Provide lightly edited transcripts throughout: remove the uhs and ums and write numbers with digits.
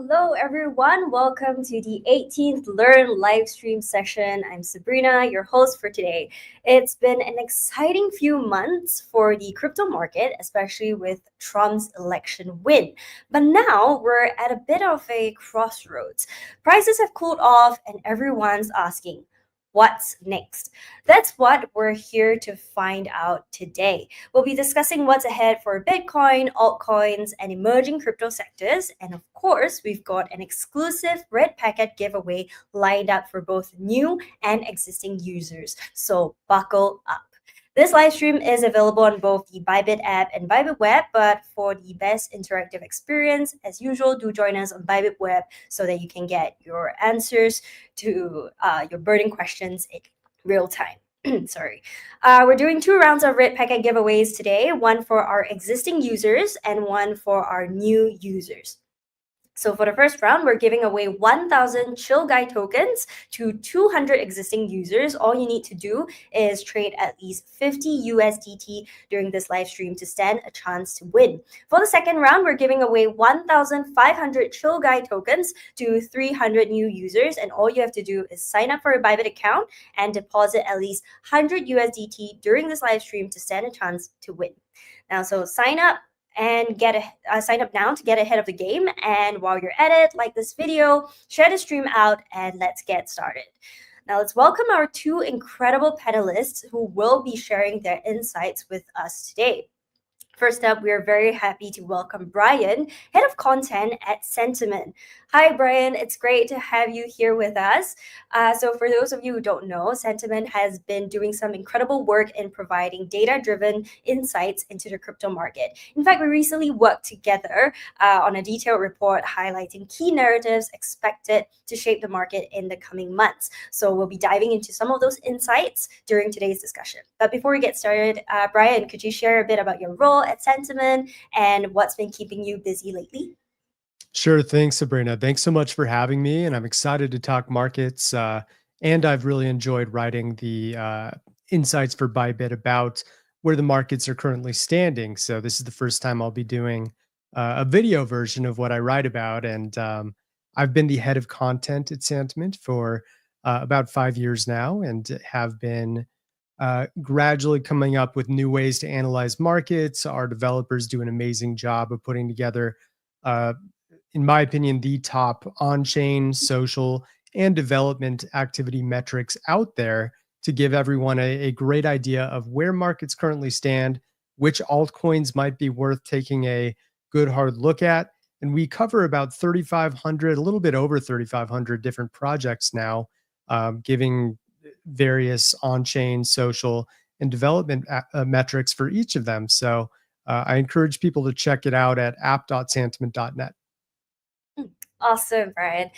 Hello, everyone. Welcome to the 18th Learn live stream session. I'm Sabrina, your host for today. It's been an exciting few months for the crypto market, especially with Trump's election win. But now we're at a bit of a crossroads. Prices have cooled off, and everyone's asking, what's next? That's what we're here to find out today. We'll be discussing what's ahead for Bitcoin, altcoins, and emerging crypto sectors. And of course, we've got an exclusive red packet giveaway lined up for both new and existing users. So buckle up. This live stream is available on both the Bybit app and Bybit web, but for the best interactive experience, as usual, do join us on Bybit web so that you can get your answers to your burning questions in real time. Sorry. We're doing 2 rounds of red packet giveaways today, one for our existing users and one for our new users. So for the first round, we're giving away 1,000 CHILLGUY tokens to 200 existing users. All you need to do is trade at least 50 USDT during this live stream to stand a chance to win. For the second round, we're giving away 1,500 CHILLGUY tokens to 300 new users. And all you have to do is sign up for a Bybit account and deposit at least 100 USDT during this live stream to stand a chance to win. Now, so sign up and sign up now to get ahead of the game. And while you're at it, like this video, share the stream out, and let's get started. Now let's welcome our 2 incredible panelists who will be sharing their insights with us today. First up, we are very happy to welcome Brian, Head of Content at Sentiment. Hi, Brian. It's great to have you here with us. So for those of you who don't know, Sentiment has been doing some incredible work in providing data-driven insights into the crypto market. In fact, we recently worked together on a detailed report highlighting key narratives expected to shape the market in the coming months. So we'll be diving into some of those insights during today's discussion. But before we get started, Brian, could you share a bit about your role at Sentiment and what's been keeping you busy lately? Sure. Thanks, Sabrina. Thanks so much for having me. And I'm excited to talk markets. And I've really enjoyed writing the insights for Bybit about where the markets are currently standing. So this is the first time I'll be doing a video version of what I write about. And I've been the head of content at Sentiment for about 5 years now and have been gradually coming up with new ways to analyze markets. Our developers do an amazing job of putting together in my opinion, the top on-chain, social, and development activity metrics out there to give everyone a great idea of where markets currently stand, which altcoins might be worth taking a good hard look at. And we cover about 3,500, a little bit over 3,500 different projects now, giving various on-chain, social, and development metrics for each of them. So I encourage people to check it out at app.sentiment.net. Awesome, Brian.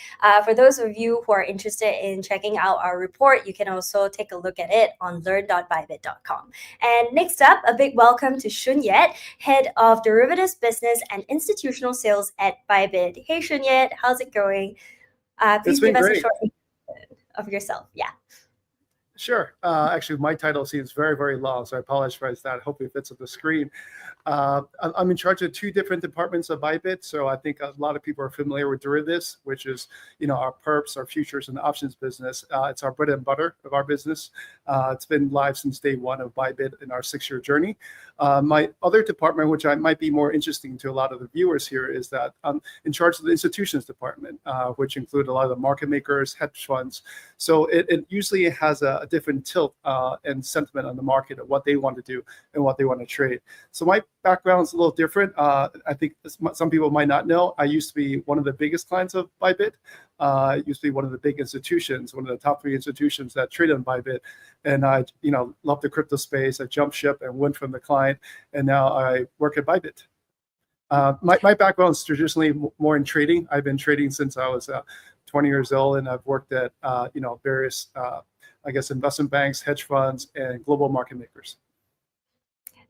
For those of you who are interested in checking out our report, you can also take a look at it on learn.bybit.com. And next up, a big welcome to Shun Yet, Head of Derivatives Business and Institutional Sales at Bybit. Hey, Shun Yet, how's it going? Please give us a short introduction of yourself. Yeah. Sure. Actually, my title seems very, very long, so I apologize for that. Hopefully it fits on the screen. I'm in charge of 2 different departments of Bybit, so I think a lot of people are familiar with derivatives, which is, our perps, our futures, and options business. It's our bread and butter of our business. It's been live since day 1 of Bybit in our 6-year journey. My other department, which might be more interesting to a lot of the viewers here, is that I'm in charge of the institutions department, which include a lot of the market makers, hedge funds. So it usually has a different tilt and sentiment on the market of what they want to do and what they want to trade. So my background is a little different. I think some people might not know. I used to be one of the biggest clients of Bybit. I used to be one of the big institutions, one of the top 3 institutions that trade on Bybit. And I, love the crypto space. I jumped ship and went from the client, and now I work at Bybit. My background is traditionally more in trading. I've been trading since I was 20 years old, and I've worked at various investment banks, hedge funds, and global market makers.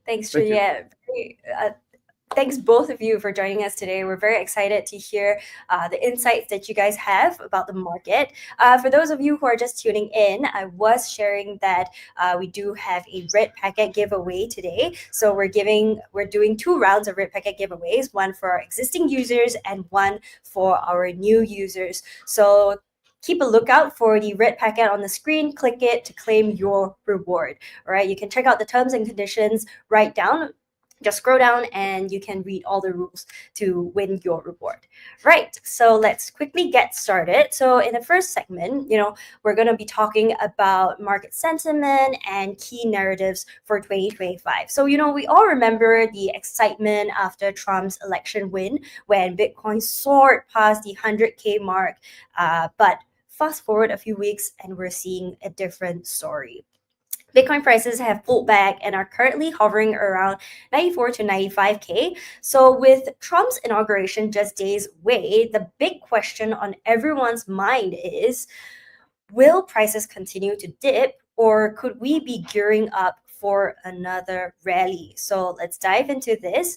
Thanks, Juliet. Thanks both of you for joining us today. We're very excited to hear the insights that you guys have about the market. For those of you who are just tuning in, I was sharing that we do have a red packet giveaway today. So we're doing 2 rounds of red packet giveaways, one for our existing users and one for our new users. So keep a lookout for the red packet on the screen. Click it to claim your reward. All right, you can check out the terms and conditions right down. Just scroll down and you can read all the rules to win your reward. Right, so let's quickly get started. So in the first segment, we're going to be talking about market sentiment and key narratives for 2025. So, we all remember the excitement after Trump's election win when Bitcoin soared past the 100K mark. But fast forward a few weeks and we're seeing a different story. Bitcoin prices have pulled back and are currently hovering around 94 to 95K. So, with Trump's inauguration just days away, the big question on everyone's mind is, will prices continue to dip, or could we be gearing up for another rally? So, let's dive into this.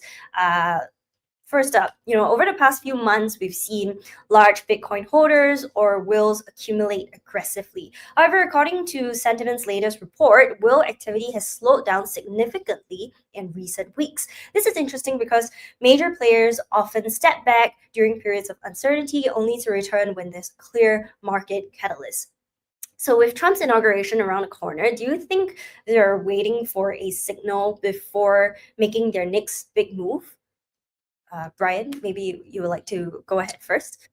First up, over the past few months, we've seen large Bitcoin holders or wills accumulate aggressively. However, according to Sentiment's latest report, will activity has slowed down significantly in recent weeks. This is interesting because major players often step back during periods of uncertainty only to return when there's clear market catalyst. So with Trump's inauguration around the corner, do you think they're waiting for a signal before making their next big move? Brian, maybe you would like to go ahead first.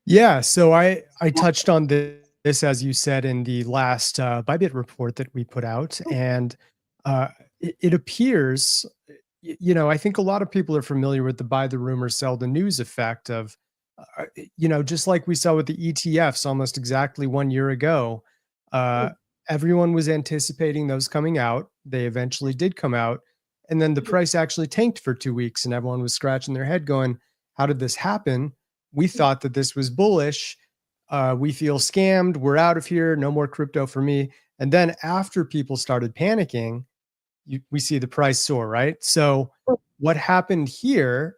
Yeah, so I touched on this, as you said, in the last Bybit report that we put out, and it appears, I think a lot of people are familiar with the buy the rumor, sell the news effect of, just like we saw with the ETFs almost exactly 1 year ago. Everyone was anticipating those coming out. They eventually did come out. And then the price actually tanked for 2 weeks and everyone was scratching their head going, how did this happen? We thought that this was bullish. We feel scammed. We're out of here. No more crypto for me. And then after people started panicking, we see the price soar, right? So what happened here,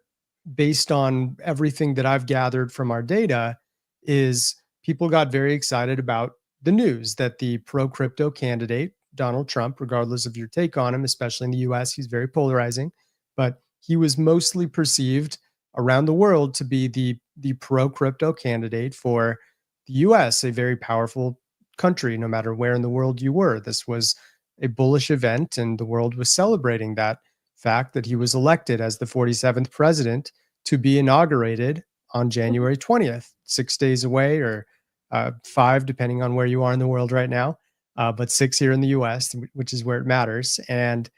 based on everything that I've gathered from our data, is people got very excited about the news that the pro-crypto candidate, Donald Trump, regardless of your take on him, especially in the US, he's very polarizing, but he was mostly perceived around the world to be the pro-crypto candidate for the US, a very powerful country, no matter where in the world you were. This was a bullish event, and the world was celebrating that fact that he was elected as the 47th president to be inaugurated on January 20th, 6 days away, or 5, depending on where you are in the world right now. But 6 here in the US, which is where it matters. And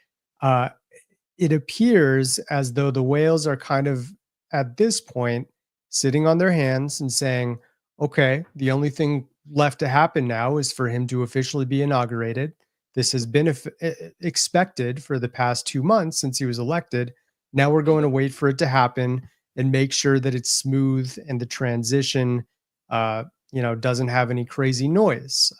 it appears as though the whales are kind of, at this point, sitting on their hands and saying, okay, the only thing left to happen now is for him to officially be inaugurated. This has been expected for the past 2 months since he was elected. Now we're going to wait for it to happen and make sure that it's smooth and the transition, doesn't have any crazy noise.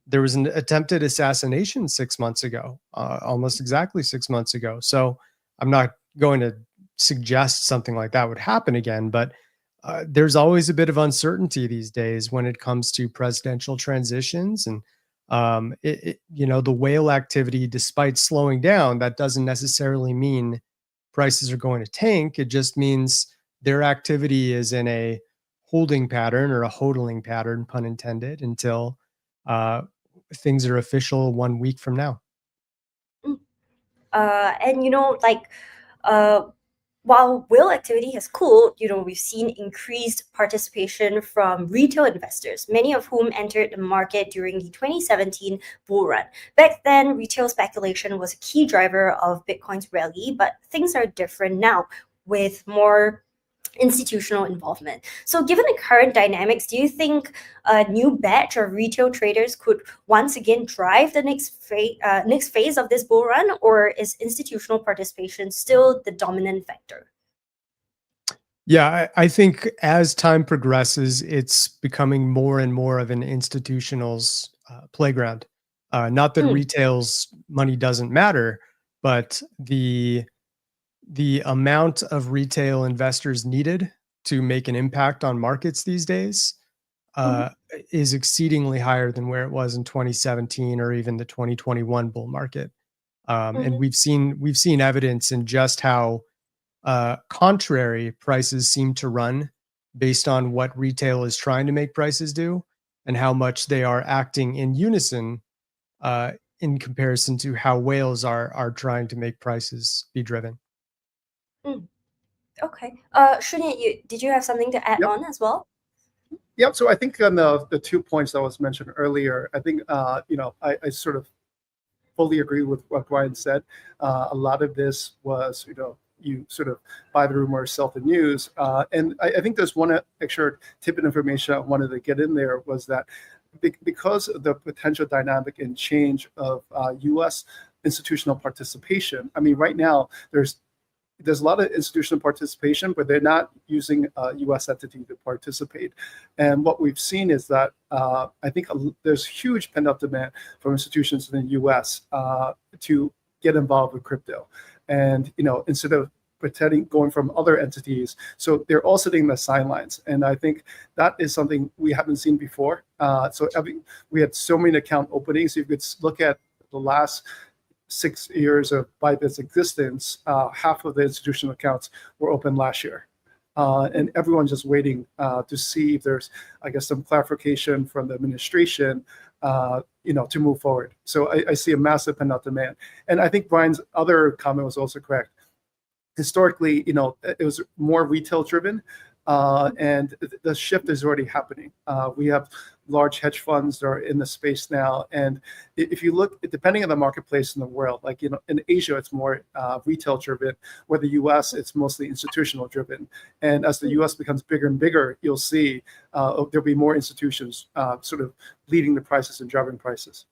There was an attempted assassination 6 months ago, almost exactly 6 months ago. So I'm not going to suggest something like that would happen again, but there's always a bit of uncertainty these days when it comes to presidential transitions. And the whale activity, despite slowing down, that doesn't necessarily mean prices are going to tank. It just means their activity is in a holding pattern, or a hodling pattern, pun intended, until things are official 1 week from now. While whale activity has cooled, we've seen increased participation from retail investors, many of whom entered the market during the 2017 bull run. Back then, retail speculation was a key driver of Bitcoin's rally, but things are different now with more institutional involvement. So given the current dynamics, do you think a new batch of retail traders could once again drive the next phase of this bull run, or is institutional participation still the dominant factor? Yeah, I think as time progresses, it's becoming more and more of an institutional's playground. Not that retail's money doesn't matter, but the the amount of retail investors needed to make an impact on markets these days Mhm, uh, is exceedingly higher than where it was in 2017 or even the 2021 bull market. And mhm. we've seen evidence in just how contrary prices seem to run based on what retail is trying to make prices do, and how much they are acting in unison uh, in comparison to how whales are trying to make prices be driven. Mm, okay. Shunya, did you have something to add Yep. on as well? Yep. So I think on the 2 points that was mentioned earlier, I think I sort of fully agree with what Brian said. A lot of this was, you sort of buy the rumor, sell the news. And I think there's one extra tidbit information I wanted to get in there was that because of the potential dynamic and change of U.S. institutional participation. I mean, right now there's a lot of institutional participation, but they're not using a U.S. entity to participate. And what we've seen is that I think there's huge pent-up demand from institutions in the U.S. To get involved with crypto, and instead of pretending going from other entities, so they're all sitting in the sidelines. And I think that is something we haven't seen before. We had so many account openings. You could look at the last 6 years of Bybit's existence, half of the institutional accounts were open last year. And everyone's just waiting to see if there's, I guess, some clarification from the administration, to move forward. So I see a massive pent-up demand. And I think Brian's other comment was also correct. Historically, it was more retail driven, and the shift is already happening. We have large hedge funds that are in the space now, and if you look, depending on the marketplace in the world, like in Asia, it's more retail driven, where the U.S. it's mostly institutional driven. And as the U.S. becomes bigger and bigger, you'll see there'll be more institutions sort of leading the prices and driving prices.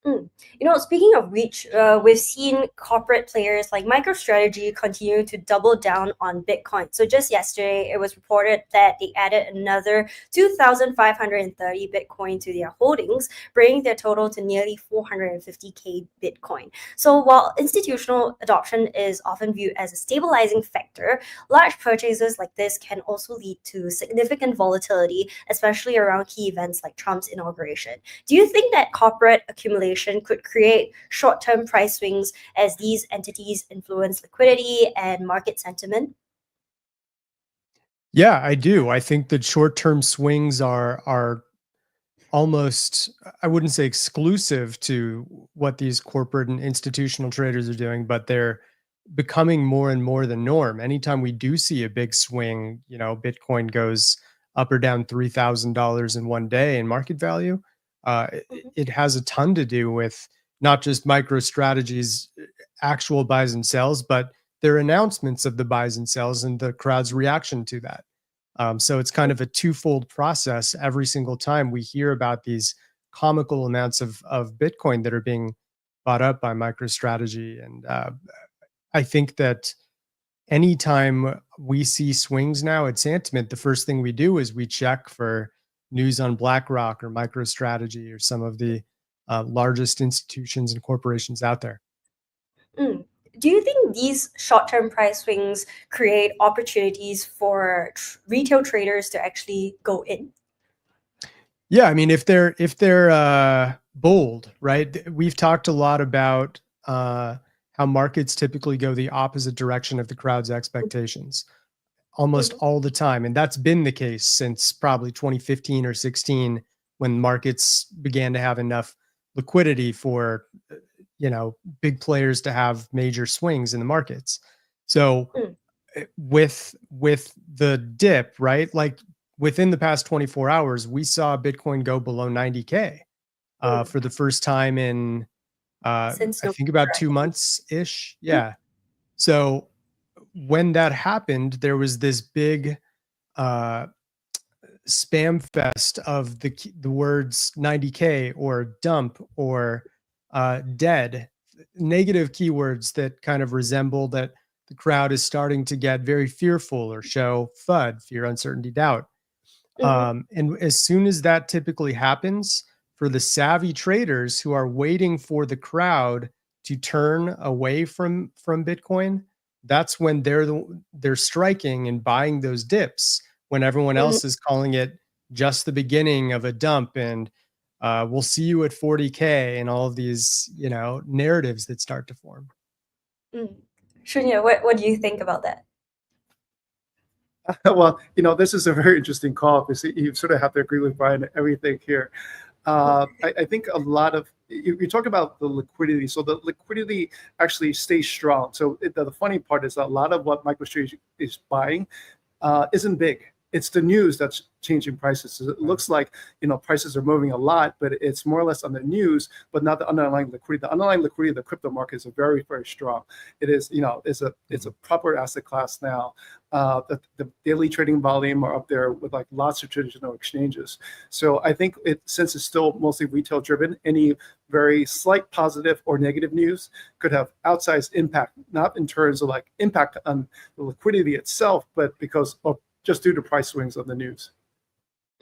Mm. Speaking of reach, we've seen corporate players like MicroStrategy continue to double down on Bitcoin. So just yesterday, it was reported that they added another 2,530 Bitcoin to their holdings, bringing their total to nearly 450K Bitcoin. So while institutional adoption is often viewed as a stabilizing factor, large purchases like this can also lead to significant volatility, especially around key events like Trump's inauguration. Do you think that corporate accumulation could create short-term price swings as these entities influence liquidity and market sentiment? Yeah, I do. I think that short-term swings are almost, I wouldn't say exclusive to what these corporate and institutional traders are doing, but they're becoming more and more the norm. Anytime we do see a big swing, Bitcoin goes up or down $3,000 in one day in market value. Mhm. It has a ton to do with not just MicroStrategy's actual buys and sells, but their announcements of the buys and sells and the crowd's reaction to that. So it's kind of a twofold process. Every single time we hear about these comical amounts of Bitcoin that are being bought up by MicroStrategy, and I think that anytime we see swings now at sentiment, the first thing we do is we check for news on BlackRock or MicroStrategy or some of the largest institutions and corporations out there. Mm. Do you think these short-term price swings create opportunities for retail traders to actually go in? Yeah, I mean, if they're bold, right? We've talked a lot about how markets typically go the opposite direction of the crowd's expectations almost Mhm. all the time, and that's been the case since probably 2015 or 16, when markets began to have enough liquidity for big players to have major swings in the markets. So Mm. with the dip, right? Like within the past 24 hours, we saw Bitcoin go below 90K Mm. for the first time in Since I think November, about I two think. months ish. Mm. Yeah. So when that happened, there was this big uh, spam fest of the words 90K or dump or dead, negative keywords that kind of resemble that the crowd is starting to get very fearful or show FUD, fear, uncertainty, doubt. Mhm. And as soon as that typically happens, for the savvy traders who are waiting for the crowd to turn away from Bitcoin, that's when they're striking and buying those dips when everyone Mhm. else is calling it just the beginning of a dump, and we'll see you at 40K, and all of these, narratives that start to form. Mm. Shunya, what do you think about that? Well, this is a very interesting call because you sort of have to agree with Brian everything here. I think a lot of you talk about the liquidity. So the liquidity actually stays strong. So the funny part is that a lot of what MicroStrategy is buying isn't big. It's the news that's changing prices. So it looks like prices are moving a lot, but it's more or less on the news, but not the underlying liquidity. The underlying liquidity of the crypto market is very, very strong. It is, it's a proper asset class now. The daily trading volume are up there with like lots of traditional exchanges. So I think since it's still mostly retail driven, any very slight positive or negative news could have outsized impact, not in terms of like impact on the liquidity itself, but because of just due to price swings on the news.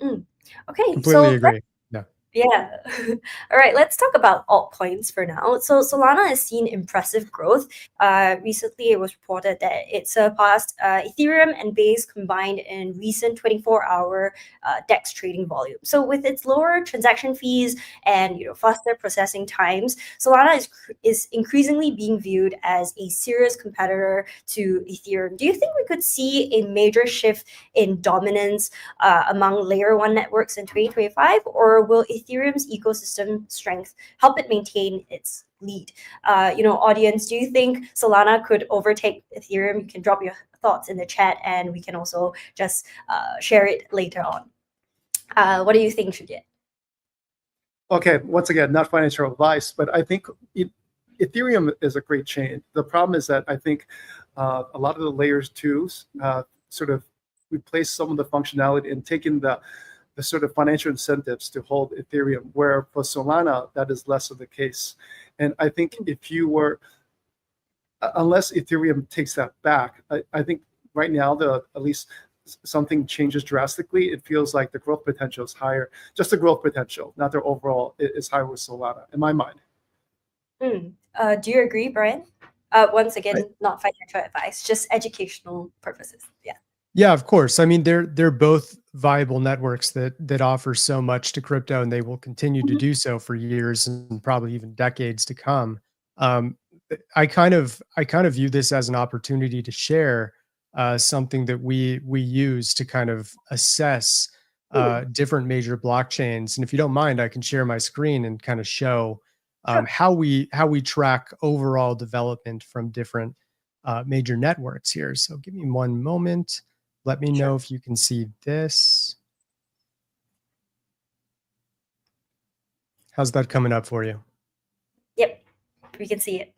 Mm. Okay, Completely so agree. Yeah. yeah. All right, let's talk about altcoins for now. So Solana has seen impressive growth. Recently, it was reported that it surpassed Ethereum and Base combined in recent 24-hour DEX trading volume. So with its lower transaction fees and faster processing times, Solana is increasingly being viewed as a serious competitor to Ethereum. Do you think we could see a major shift in dominance among layer one networks in 2025, or will Ethereum's ecosystem strength help it maintain its lead? Audience, do you think Solana could overtake Ethereum? You can drop your thoughts in the chat, and we can also just share it later on. What do you think, Shujit? Okay, once again, not financial advice, but I think Ethereum is a great chain. The problem is that I think a lot of the layers twos sort of replace some of the functionality and taking the sort of financial incentives to hold Ethereum, where for Solana, that is less of the case. And I think if you were, unless Ethereum takes that back, I think right now, at least something changes drastically, it feels like the growth potential is higher. Just the growth potential, not the overall, is higher with Solana, in my mind. Do you agree, Brian? Once again, not financial advice, just educational purposes. Yeah. Yeah, of course. I mean, they're both viable networks that offer so much to crypto, and they will continue to do so for years and probably even decades to come. Um, I kind of view this as an opportunity to share something that we use to kind of assess different major blockchains. And if you don't mind, I can share my screen and kind of show Sure. how we track overall development from different major networks here. So give me one moment. Let me know if you can see this. How's that coming up for you? Yep, we can see it.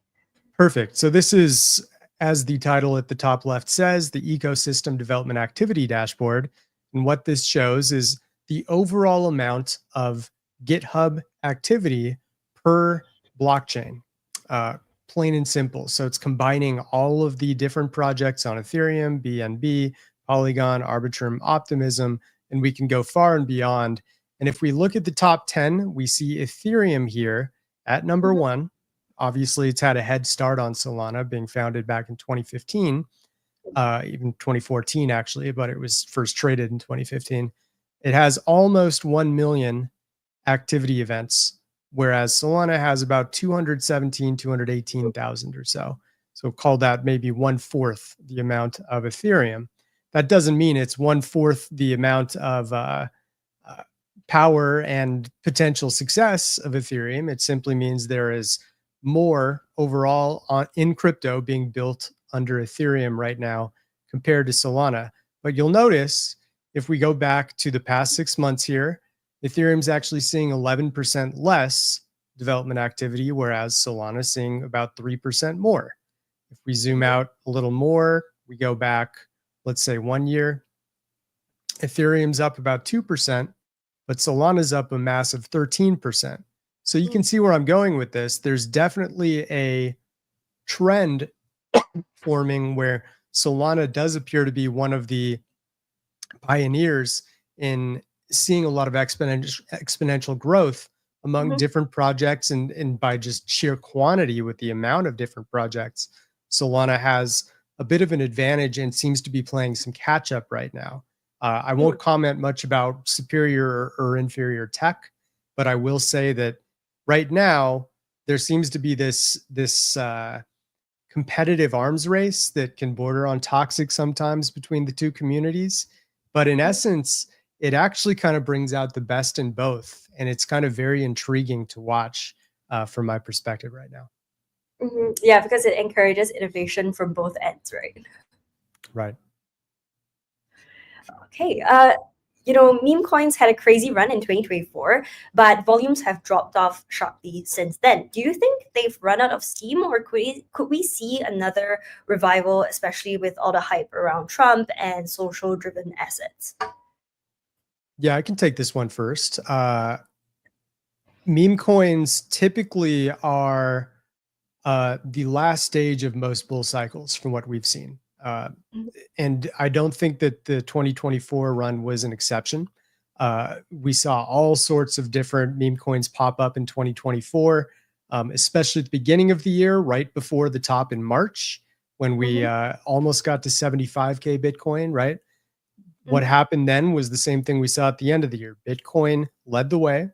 Perfect. So this is, as the title at the top left says, the Ecosystem Development Activity Dashboard. And what this shows is the overall amount of GitHub activity per blockchain, plain and simple. So it's combining all of the different projects on Ethereum, BNB, Polygon, Arbitrum, Optimism, and we can go far and beyond. And if we look at the top 10, we see Ethereum here at number one. Obviously, it's had a head start on Solana, being founded back in 2015, even 2014, actually, but it was first traded in 2015. It has almost 1 million activity events, whereas Solana has about 217, 218,000 or so. So call that maybe 1/4 the amount of Ethereum. That doesn't mean it's 1/4 the amount of power and potential success of Ethereum. It simply means there is more overall in crypto being built under Ethereum right now compared to Solana. But you'll notice if we go back to the past 6 months here, Ethereum's actually seeing 11% less development activity, whereas Solana is seeing about 3% more. If we zoom out a little more, we go back, let's say 1 year, Ethereum's up about 2%, but Solana's up a massive 13%. So you can see where I'm going with this. There's definitely a trend forming where Solana does appear to be one of the pioneers in seeing a lot of exponential growth among different projects, and by just sheer quantity with the amount of different projects. Solana has a bit of an advantage and seems to be playing some catch up right now. I won't comment much about superior or inferior tech, but I will say that right now there seems to be this competitive arms race that can border on toxic sometimes between the two communities. But in essence, it actually kind of brings out the best in both. And it's kind of very intriguing to watch from my perspective right now. Yeah, because it encourages innovation from both ends, right? Right. Okay. Meme coins had a crazy run in 2024, but volumes have dropped off sharply since then. Do you think they've run out of steam, or could we see another revival, especially with all the hype around Trump and social-driven assets? Yeah, I can take this one first. Meme coins typically are the last stage of most bull cycles from what we've seen. And I don't think that the 2024 run was an exception. We saw all sorts of different meme coins pop up in 2024, especially at the beginning of the year, right before the top in March, when we almost got to 75K Bitcoin, right? What happened then was the same thing we saw at the end of the year. Bitcoin led the way,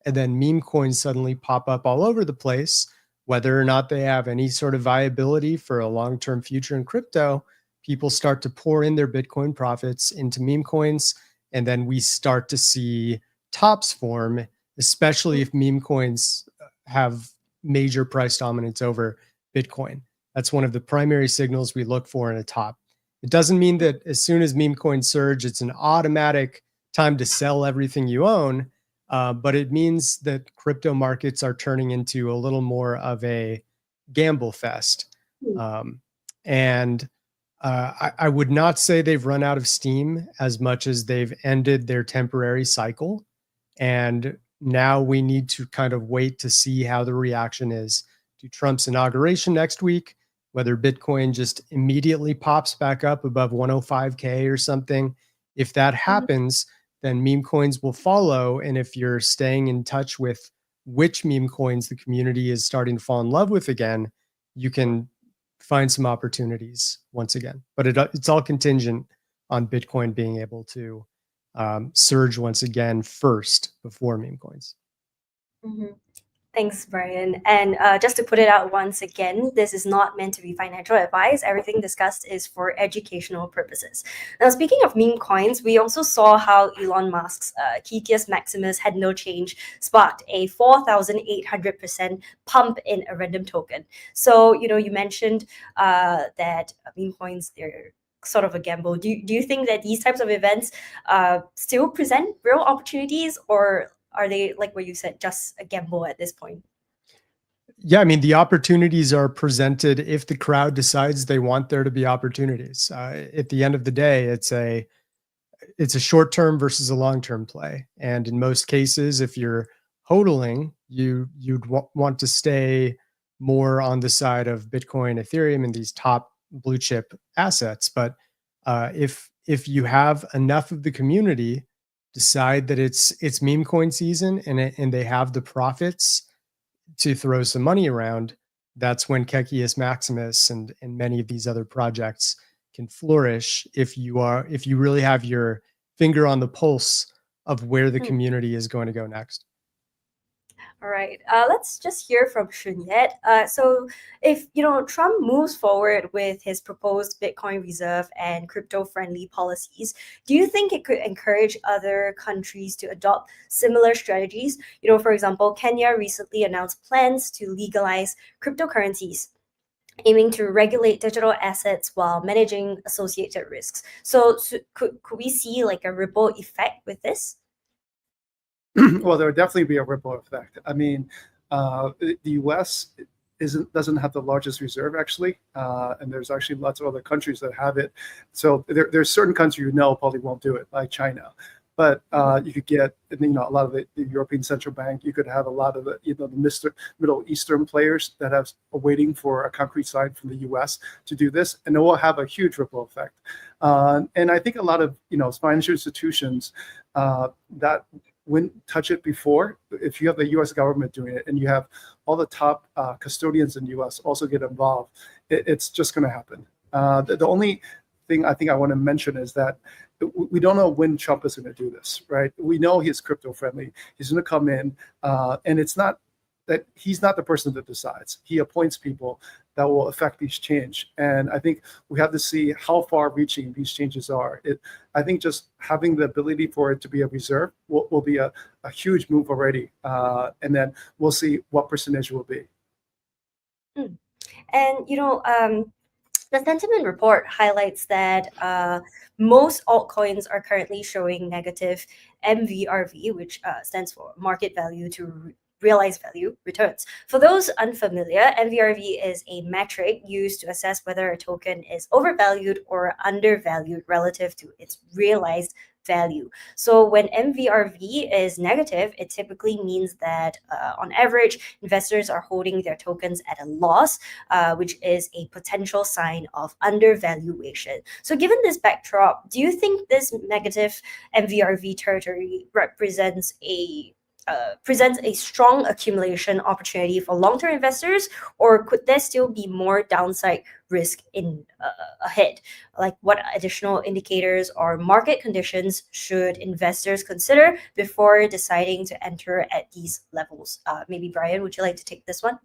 and then meme coins suddenly pop up all over the place. Whether or not they have any sort of viability for a long-term future in crypto, people start to pour in their Bitcoin profits into meme coins, and then we start to see tops form, especially if meme coins have major price dominance over Bitcoin. That's one of the primary signals we look for in a top. It doesn't mean that as soon as meme coins surge, it's an automatic time to sell everything you own. But it means that crypto markets are turning into a little more of a gamble fest. I would not say they've run out of steam as much as they've ended their temporary cycle. And now we need to kind of wait to see how the reaction is to Trump's inauguration next week, whether Bitcoin just immediately pops back up above 105K or something. If that happens, then meme coins will follow. And if you're staying in touch with which meme coins the community is starting to fall in love with again, you can find some opportunities once again. But it's all contingent on Bitcoin being able to surge once again first before meme coins. Thanks, Brian. And just to put it out once again, this is not meant to be financial advice. Everything discussed is for educational purposes. Now, speaking of meme coins, we also saw how Elon Musk's Kekius Maximus had no change sparked a 4,800% pump in a random token. So, you mentioned that meme coins, they're sort of a gamble. Do you think that these types of events still present real opportunities, or are they, like what you said, just a gamble at this point? Yeah, I mean, the opportunities are presented if the crowd decides they want there to be opportunities. At the end of the day, it's a short-term versus a long-term play. And in most cases, if you're hodling, you'd want to stay more on the side of Bitcoin, Ethereum, and these top blue chip assets. But if you have enough of the community decide that it's meme coin season and they have the profits to throw some money around, that's when Kekius Maximus and many of these other projects can flourish if you really have your finger on the pulse of where the community is going to go next. All right, let's just hear from Shunyet. So if Trump moves forward with his proposed Bitcoin reserve and crypto-friendly policies, do you think it could encourage other countries to adopt similar strategies? For example, Kenya recently announced plans to legalize cryptocurrencies, aiming to regulate digital assets while managing associated risks. So could we see like a ripple effect with this? Well, there would definitely be a ripple effect. I mean, the U.S. doesn't have the largest reserve actually, and there's actually lots of other countries that have it. So there's certain countries probably won't do it, like China. But you could get a lot of the European Central Bank. You could have a lot of the Middle Eastern players that are waiting for a concrete sign from the U.S. to do this, and it will have a huge ripple effect. And I think a lot of financial institutions that wouldn't touch it before, if you have the U.S. government doing it and you have all the top custodians in the U.S. also get involved, it's just going to happen. The only thing I think I want to mention is that we don't know when Trump is going to do this, right? We know he's crypto friendly. He's going to come in, and it's not that he's not the person that decides. He appoints people that will affect these change. And I think we have to see how far reaching these changes are. I think just having the ability for it to be a reserve will be a huge move already. And then we'll see what percentage will be. And the sentiment report highlights that most altcoins are currently showing negative MVRV, which stands for market value to realized value returns. For those unfamiliar, MVRV is a metric used to assess whether a token is overvalued or undervalued relative to its realized value. So when MVRV is negative, it typically means that on average, investors are holding their tokens at a loss, which is a potential sign of undervaluation. So given this backdrop, do you think this negative MVRV territory represents a strong accumulation opportunity for long-term investors, or could there still be more downside risk in ahead? Like, what additional indicators or market conditions should investors consider before deciding to enter at these levels? Maybe Brian, would you like to take this one?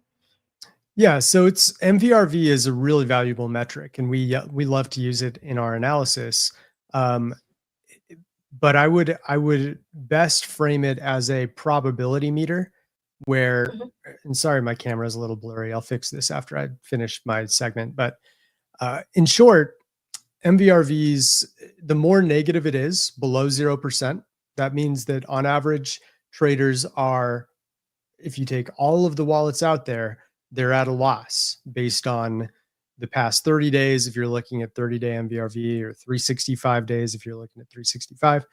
Yeah, so it's MVRV is a really valuable metric, and we love to use it in our analysis. But I would best frame it as a probability meter where, and sorry, my camera is a little blurry. I'll fix this after I finish my segment. But in short, MVRVs, the more negative it is, below 0%, that means that on average, traders are, if you take all of the wallets out there, they're at a loss based on the past 30 days, if you're looking at 30-day MVRV, or 365 days, if you're looking at 365.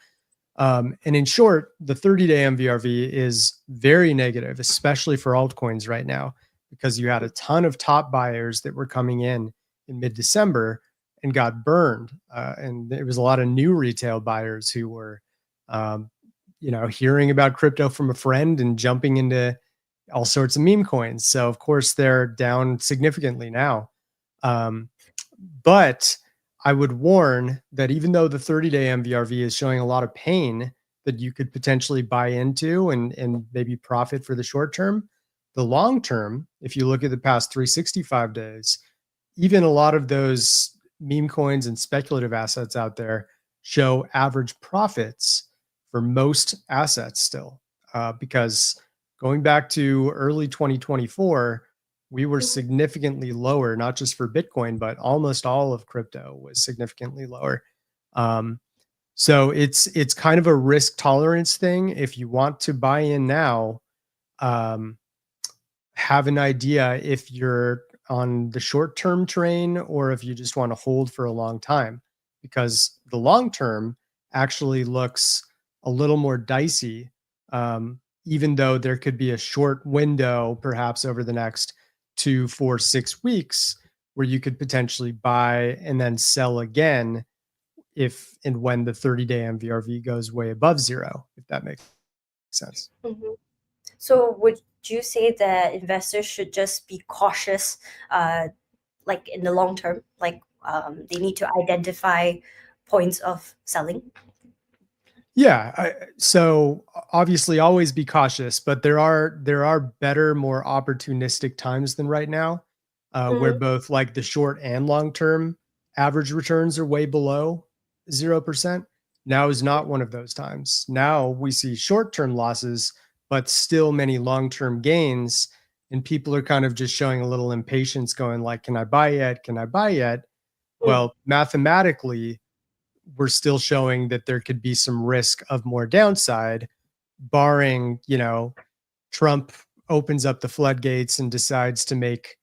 And in short, the 30-day MVRV is very negative, especially for altcoins right now, because you had a ton of top buyers that were coming in mid-December and got burned. And there was a lot of new retail buyers who were, hearing about crypto from a friend and jumping into all sorts of meme coins. So of course they're down significantly now. But I would warn that even though the 30-day MVRV is showing a lot of pain that you could potentially buy into and maybe profit for the short term, the long term, if you look at the past 365 days, even a lot of those meme coins and speculative assets out there show average profits for most assets still, because going back to early 2024, we were significantly lower, not just for Bitcoin, but almost all of crypto was significantly lower. So it's kind of a risk tolerance thing. If you want to buy in now, have an idea if you're on the short-term train or if you just want to hold for a long time, because the long term actually looks a little more dicey, even though there could be a short window, perhaps over the next 2, 4, 6 weeks, where you could potentially buy and then sell again if and when the 30-day MVRV goes way above 0, if that makes sense. Mm-hmm. So would you say that investors should just be cautious, like in the long term, like they need to identify points of selling? Yeah. So obviously always be cautious, but there are better, more opportunistic times than right now, where both like the short and long-term average returns are way below 0%. Now is not one of those times. Now we see short-term losses, but still many long-term gains. And people are kind of just showing a little impatience going like, can I buy yet? Can I buy yet? Well, mathematically, we're still showing that there could be some risk of more downside, barring, Trump opens up the floodgates and decides to make,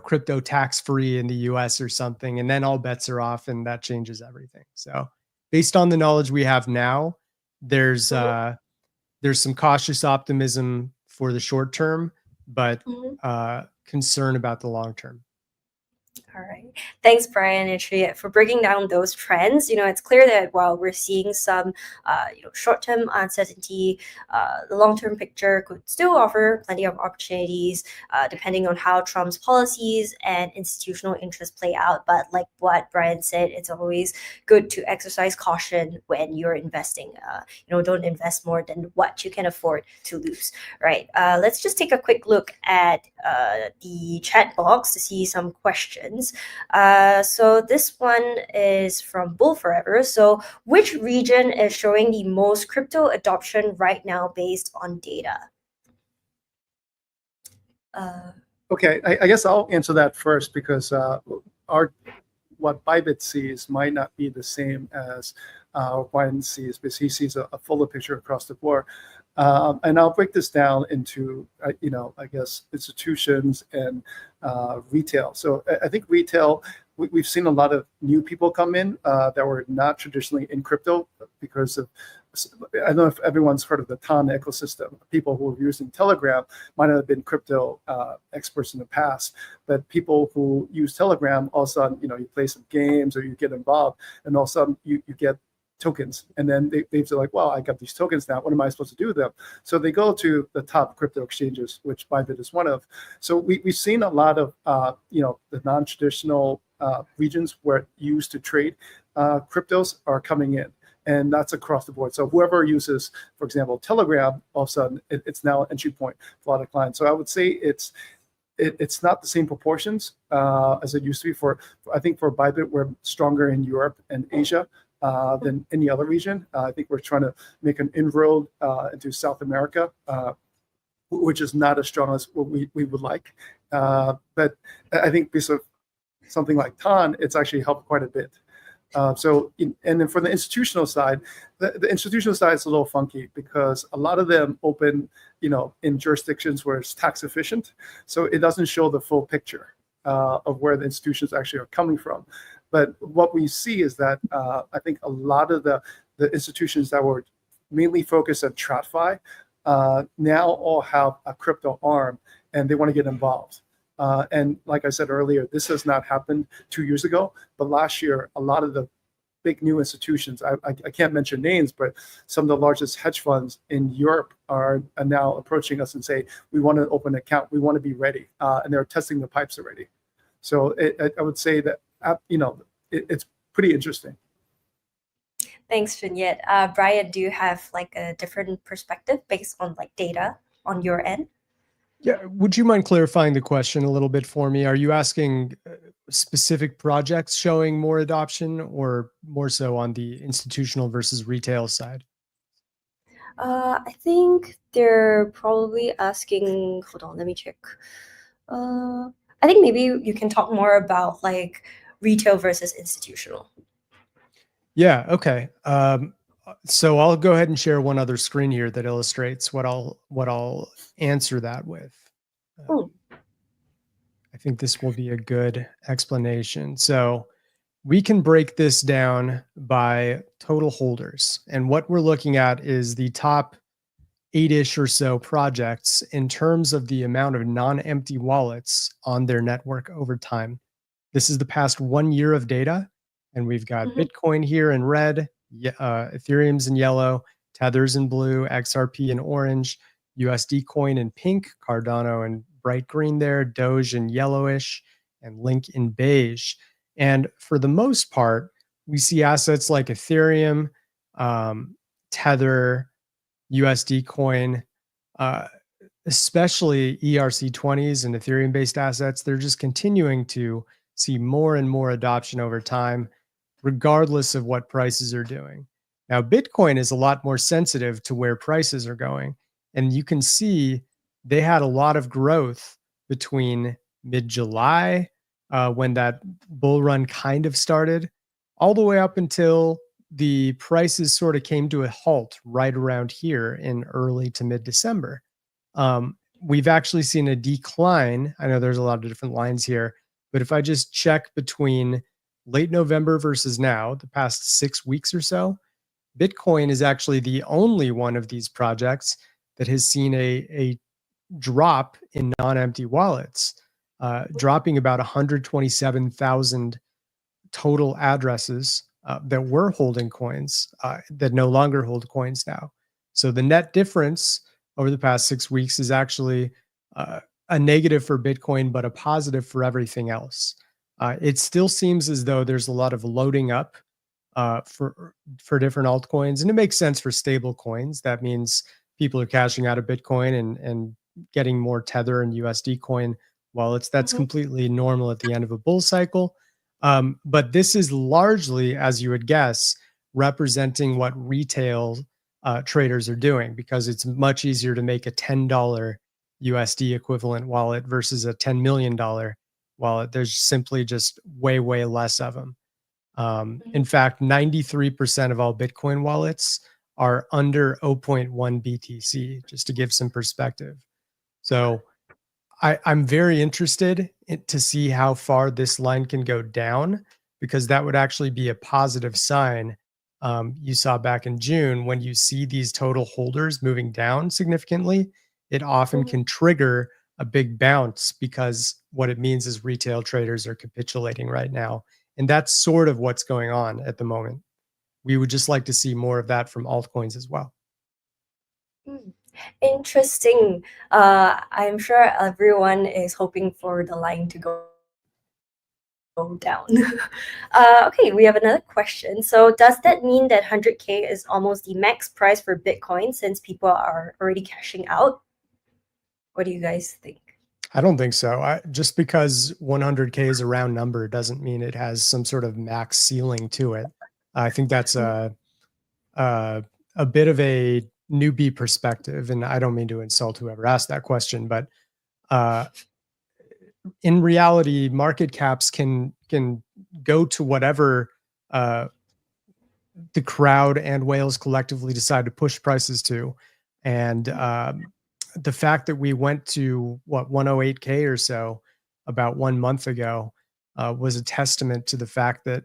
crypto tax free in the US or something. And then all bets are off and that changes everything. So based on the knowledge we have now, there's some cautious optimism for the short term, but concern about the long term. All right. Thanks, Brian and Shreya, for breaking down those trends. It's clear that while we're seeing some, short-term uncertainty, the long-term picture could still offer plenty of opportunities, depending on how Trump's policies and institutional interests play out. But like what Brian said, it's always good to exercise caution when you're investing. Don't invest more than what you can afford to lose. Right. Let's just take a quick look at the chat box to see some questions. So this one is from Bull Forever. So which region is showing the most crypto adoption right now based on data? Okay, I guess I'll answer that first because what Bybit sees might not be the same as Brian sees, because he sees a fuller picture across the board. And I'll break this down into, I guess, institutions and retail. So I think retail, we've seen a lot of new people come in that were not traditionally in crypto because of, I don't know if everyone's heard of the TON ecosystem. People who were using Telegram might not have been crypto experts in the past, but people who use Telegram, all of a sudden, you play some games or you get involved, and all of a sudden you get tokens, and then they're like, wow, I got these tokens now, what am I supposed to do with them? So they go to the top crypto exchanges, which Bybit is one of. So we've seen a lot of the non-traditional regions where it used to trade cryptos are coming in, and that's across the board. So whoever uses, for example, Telegram, all of a sudden it's now an entry point for a lot of clients. So I would say it's not the same proportions as it used to be. I think for Bybit, we're stronger in Europe and Asia than any other region. I think we're trying to make an inroad into South America, which is not as strong as what we would like. But I think because of something like TON, it's actually helped quite a bit. And then for the institutional side, the institutional side is a little funky because a lot of them open, in jurisdictions where it's tax efficient. So it doesn't show the full picture of where the institutions actually are coming from. But what we see is that I think a lot of the institutions that were mainly focused on TradFi now all have a crypto arm, and they want to get involved. And like I said earlier, this has not happened 2 years ago, but last year, a lot of the big new institutions, I can't mention names, but some of the largest hedge funds in Europe are now approaching us and say, we want to open an account, we want to be ready, and they're testing the pipes already. So I would say that, it's pretty interesting. Thanks, Vignette. Brian, do you have like a different perspective based on like data on your end? Yeah, would you mind clarifying the question a little bit for me? Are you asking specific projects showing more adoption, or more so on the institutional versus retail side? I think they're probably asking, hold on, let me check. I think maybe you can talk more about like retail versus institutional. Yeah, okay. So I'll go ahead and share one other screen here that illustrates what I'll answer that with. I think this will be a good explanation. So we can break this down by total holders. And what we're looking at is the top 8-ish or so projects in terms of the amount of non-empty wallets on their network over time. This is the past 1 year of data. And we've got Bitcoin here in red, Ethereum's in yellow, Tether's in blue, XRP in orange, USD coin in pink, Cardano in bright green there, Doge in yellowish, and Link in beige. And for the most part, we see assets like Ethereum, Tether, USD coin, especially ERC20s and Ethereum-based assets, they're just continuing to see more and more adoption over time, regardless of what prices are doing. Now, Bitcoin is a lot more sensitive to where prices are going. And you can see they had a lot of growth between mid-July, when that bull run kind of started, all the way up until the prices sort of came to a halt right around here in early to mid-December. We've actually seen a decline. I know there's a lot of different lines here, but if I just check between late November versus now, the past 6 weeks or so, Bitcoin is actually the only one of these projects that has seen a drop in non-empty wallets. dropping about 127,000 total addresses that were holding coins that no longer hold coins now. So the net difference over the past 6 weeks is actually a negative for Bitcoin, but a positive for everything else. It still seems as though there's a lot of loading up for different altcoins, and it makes sense for stable coins. That means people are cashing out of Bitcoin and getting more Tether and USD coin wallets. That's completely normal at the end of a bull cycle. But this is largely, as you would guess, representing what retail traders are doing, because it's much easier to make a $10 USD equivalent wallet versus a $10 million wallet. There's simply just way, way less of them. In fact, 93% of all Bitcoin wallets are under 0.1 BTC, just to give some perspective. So I'm very interested to see how far this line can go down, because that would actually be a positive sign. You saw back in June, when you see these total holders moving down significantly, it often can trigger a big bounce, because what it means is retail traders are capitulating right now. And that's sort of what's going on at the moment. We would just like to see more of that from altcoins as well. Interesting. I'm sure everyone is hoping for the line to go down. Okay, we have another question. So does that mean that 100K is almost the max price for Bitcoin, since people are already cashing out? What do you guys think? I don't think so. Just because 100K is a round number doesn't mean it has some sort of max ceiling to it. I think that's a bit of a newbie perspective, and I don't mean to insult whoever asked that question, but in reality, market caps can go to whatever the crowd and whales collectively decide to push prices to. And the fact that we went to 108K or so about 1 month ago was a testament to the fact that,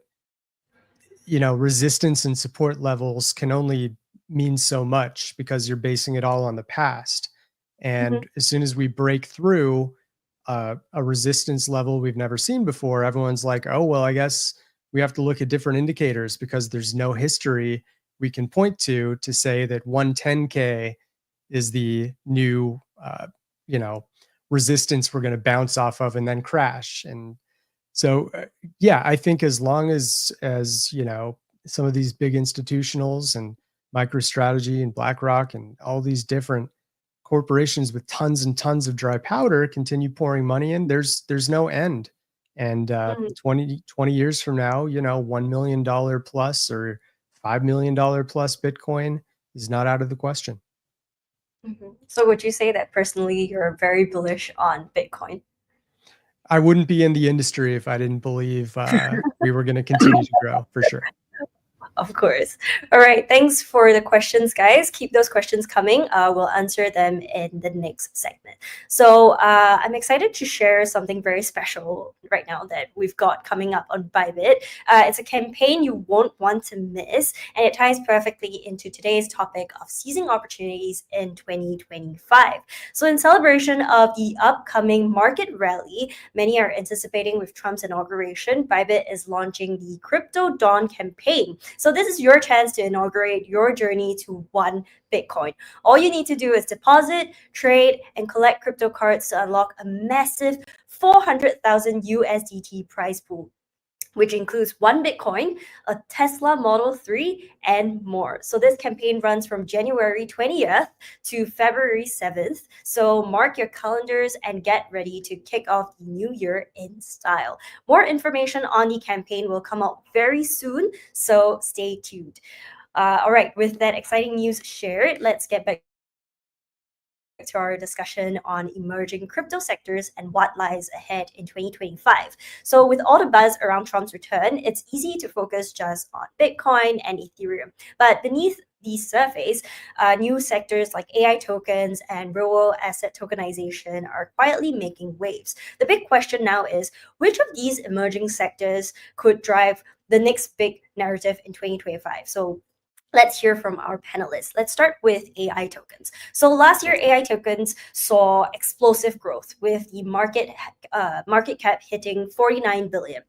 resistance and support levels can only mean so much, because you're basing it all on the past. And as soon as we break through a resistance level we've never seen before, everyone's like, oh, well, I guess we have to look at different indicators, because there's no history we can point to say that 110K is the new, resistance we're going to bounce off of and then crash. And so, yeah, I think as long as some of these big institutionals and MicroStrategy and BlackRock and all these different corporations with tons and tons of dry powder continue pouring money in, there's no end. And 20 years from now, $1 million plus or $5 million plus Bitcoin is not out of the question. So would you say that personally you're very bullish on Bitcoin? I wouldn't be in the industry if I didn't believe we were going to continue to grow, for sure. Of course. All right. Thanks for the questions, guys. Keep those questions coming. We'll answer them in the next segment. So I'm excited to share something very special right now that we've got coming up on Bybit. It's a campaign you won't want to miss, and it ties perfectly into today's topic of seizing opportunities in 2025. So in celebration of the upcoming market rally many are anticipating with Trump's inauguration, Bybit is launching the Crypto Dawn campaign. So this is your chance to inaugurate your journey to 1 Bitcoin. All you need to do is deposit, trade, and collect crypto cards to unlock a massive 400,000 USDT prize pool, which includes 1 Bitcoin, a Tesla Model 3, and more. So this campaign runs from January 20th to February 7th. So mark your calendars and get ready to kick off the new year in style. More information on the campaign will come out very soon, so stay tuned. All right, with that exciting news shared, let's get back to our discussion on emerging crypto sectors and what lies ahead in 2025. So with all the buzz around Trump's return, it's easy to focus just on Bitcoin and Ethereum. But beneath the surface, new sectors like AI tokens and real asset tokenization are quietly making waves. The big question now is, which of these emerging sectors could drive the next big narrative in 2025? So let's hear from our panelists. Let's start with AI tokens. So last year, AI tokens saw explosive growth with the market cap hitting 49 billion.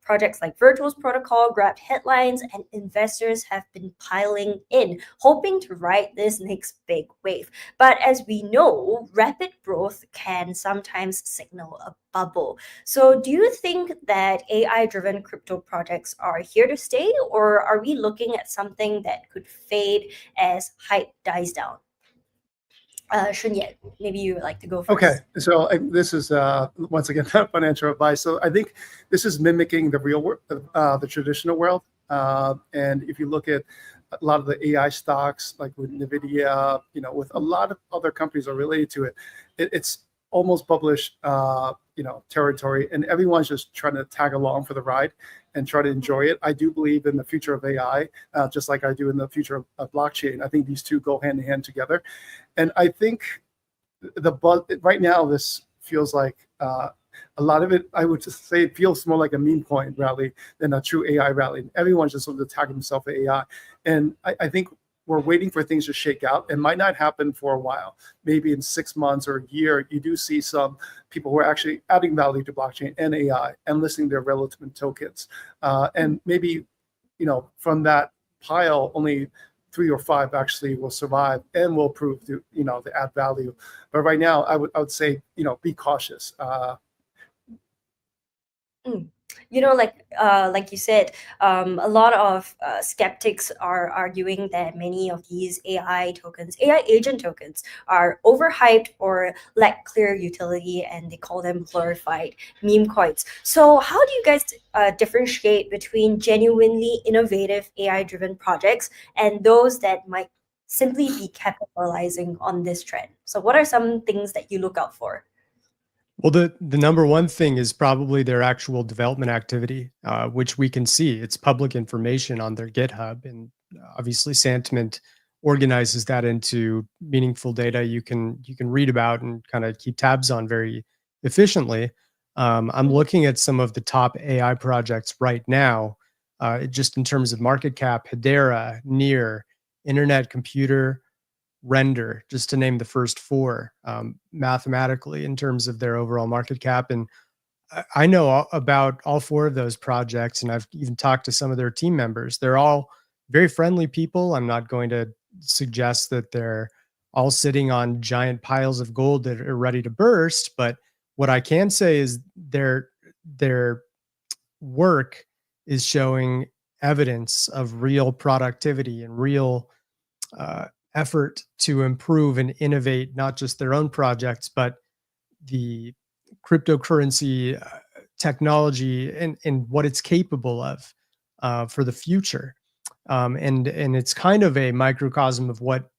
Projects like Virtual's Protocol grabbed headlines, and investors have been piling in, hoping to ride this next big wave. But as we know, rapid growth can sometimes signal a bubble. So, do you think that AI driven crypto projects are here to stay, or are we looking at something that could fade as hype dies down? Shunye, maybe you would like to go first. Okay, so this is once again not financial advice. So I think this is mimicking the real world, the traditional world. And if you look at a lot of the AI stocks, like with Nvidia, with a lot of other companies are related to it, it's almost published, territory, and everyone's just trying to tag along for the ride and try to enjoy it. I do believe in the future of AI, just like I do in the future of blockchain. I think these two go hand in hand together, and I think the buzz right now, this feels like a lot of it, I would just say it feels more like a meme coin rally than a true AI rally. Everyone's just sort of attacking himself at AI. And I think we're waiting for things to shake out. It might not happen for a while. Maybe in 6 months or a year, you do see some people who are actually adding value to blockchain and AI and listing their relative tokens. And maybe, from that pile, only 3 or 5 actually will survive and will prove to add value. But right now, I would say be cautious. Like you said, a lot of skeptics are arguing that many of these AI tokens, AI agent tokens, are overhyped or lack clear utility, and they call them glorified meme coins. So, how do you guys differentiate between genuinely innovative AI-driven projects and those that might simply be capitalizing on this trend? So, what are some things that you look out for? Well, the number one thing is probably their actual development activity, which we can see. It's public information on their GitHub, and obviously Santiment organizes that into meaningful data you can read about and kind of keep tabs on very efficiently. I'm looking at some of the top AI projects right now, just in terms of market cap: Hedera, Near, Internet Computer, Render, just to name the first 4, mathematically in terms of their overall market cap. And I know about all 4 of those projects, and I've even talked to some of their team members. They're all very friendly people. I'm not going to suggest that they're all sitting on giant piles of gold that are ready to burst, but what I can say is their work is showing evidence of real productivity and real effort to improve and innovate not just their own projects, but the cryptocurrency technology and what it's capable of for the future. And it's kind of a microcosm of what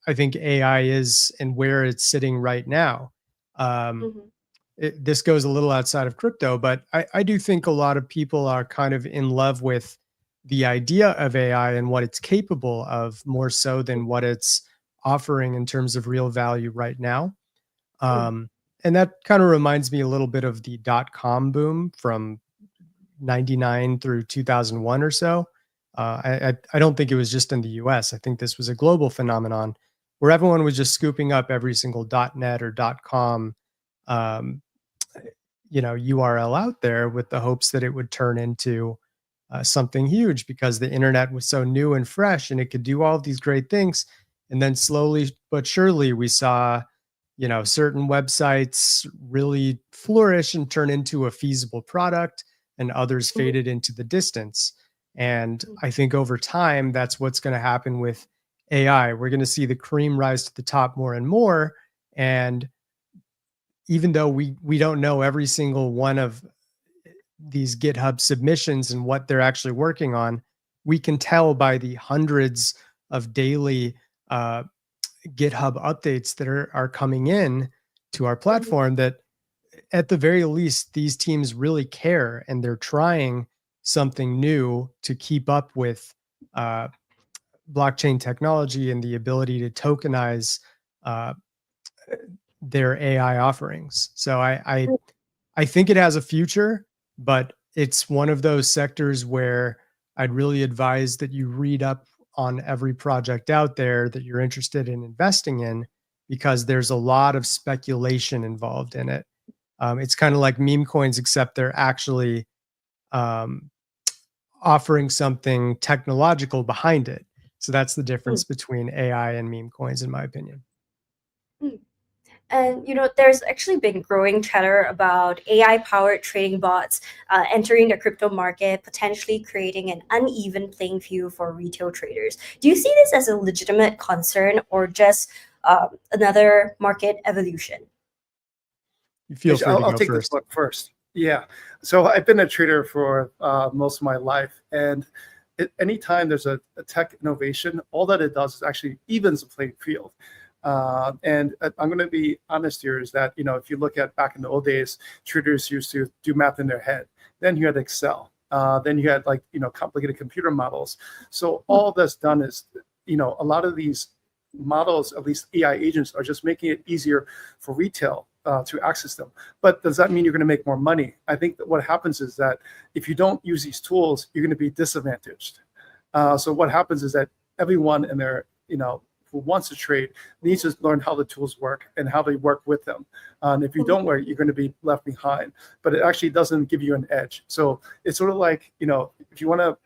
I think AI is and where it's sitting right now. This goes a little outside of crypto, but I do think a lot of people are kind of in love with the idea of AI and what it's capable of, more so than what it's offering in terms of real value right now. And that kind of reminds me a little bit of the .com boom from 99 through 2001 or so. I don't think it was just in the US. I think this was a global phenomenon where everyone was just scooping up every single .net or .com URL out there with the hopes that it would turn into something huge, because the internet was so new and fresh and it could do all of these great things. And then slowly but surely we saw, certain websites really flourish and turn into a feasible product, and others faded into the distance. And I think over time, that's what's going to happen with AI. We're going to see the cream rise to the top more and more. And even though we don't know every single one of these GitHub submissions and what they're actually working on, we can tell by the hundreds of daily GitHub updates that are coming in to our platform that at the very least, these teams really care, and they're trying something new to keep up with blockchain technology and the ability to tokenize their AI offerings. So I think it has a future, but it's one of those sectors where I'd really advise that you read up on every project out there that you're interested in investing in, because there's a lot of speculation involved in it. It's kind of like meme coins, except they're actually um, offering something technological behind it. So that's the difference between AI and meme coins, in my opinion. Mm. And there's actually been growing chatter about AI-powered trading bots entering the crypto market, potentially creating an uneven playing field for retail traders. Do you see this as a legitimate concern or just another market evolution? You feel free to I'll go take this first. one first. Yeah. So I've been a trader for most of my life. And anytime there's a tech innovation, all that it does is actually evens the playing field. And I'm going to be honest here is that, if you look at back in the old days, traders used to do math in their head. Then you had Excel. Then you had complicated computer models. So all that's done is, a lot of these models, at least AI agents, are just making it easier for retail to access them. But does that mean you're going to make more money? I think that what happens is that if you don't use these tools, you're going to be disadvantaged. So what happens is that everyone in there, who wants to trade needs to learn how the tools work and how they work with them. And if you don't learn, you're going to be left behind. But it actually doesn't give you an edge. So it's sort of like, if you want to